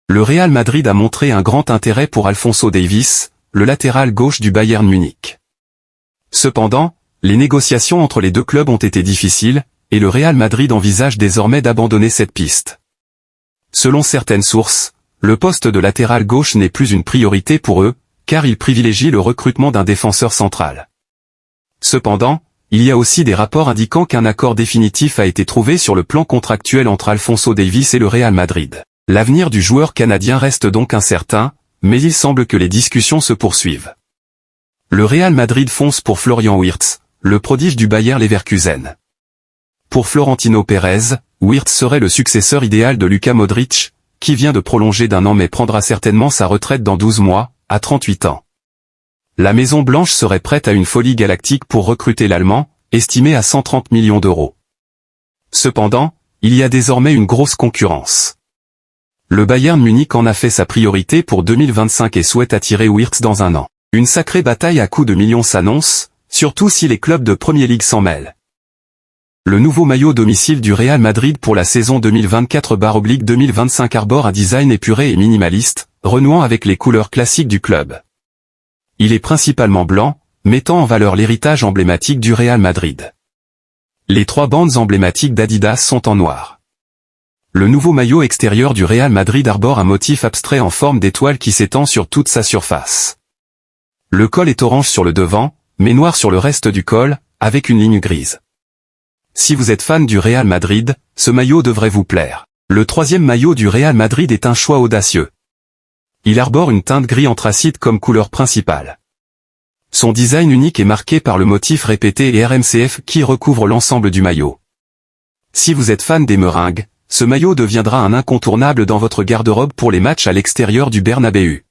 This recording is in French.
Le Real Madrid a montré un grand intérêt pour Alphonso Davies, le latéral gauche du Bayern Munich. Cependant, les négociations entre les deux clubs ont été difficiles, et le Real Madrid envisage désormais d'abandonner cette piste. Selon certaines sources, le poste de latéral gauche n'est plus une priorité pour eux, car ils privilégient le recrutement d'un défenseur central. Cependant, il y a aussi des rapports indiquant qu'un accord définitif a été trouvé sur le plan contractuel entre Alphonso Davies et le Real Madrid. L'avenir du joueur canadien reste donc incertain, mais il semble que les discussions se poursuivent. Le Real Madrid fonce pour Florian Wirtz, le prodige du Bayer Leverkusen. Pour Florentino Pérez, Wirtz serait le successeur idéal de Luka Modric, qui vient de prolonger d'1 an mais prendra certainement sa retraite dans 12 mois, à 38 ans. La Maison Blanche serait prête à une folie galactique pour recruter l'Allemand, estimé à 130 millions d'euros. Cependant, il y a désormais une grosse concurrence. Le Bayern Munich en a fait sa priorité pour 2025 et souhaite attirer Wirtz dans 1 an. Une sacrée bataille à coups de millions s'annonce, surtout si les clubs de Premier League s'en mêlent. Le nouveau maillot domicile du Real Madrid pour la saison 2024/2025 arbore un design épuré et minimaliste, renouant avec les couleurs classiques du club. Il est principalement blanc, mettant en valeur l'héritage emblématique du Real Madrid. Les 3 bandes emblématiques d'Adidas sont en noir. Le nouveau maillot extérieur du Real Madrid arbore un motif abstrait en forme d'étoile qui s'étend sur toute sa surface. Le col est orange sur le devant, mais noir sur le reste du col, avec une ligne grise. Si vous êtes fan du Real Madrid, ce maillot devrait vous plaire. Le 3e maillot du Real Madrid est un choix audacieux. Il arbore une teinte gris anthracite comme couleur principale. Son design unique est marqué par le motif répété et RMCF qui recouvre l'ensemble du maillot. Si vous êtes fan des meringues, ce maillot deviendra un incontournable dans votre garde-robe pour les matchs à l'extérieur du Bernabéu.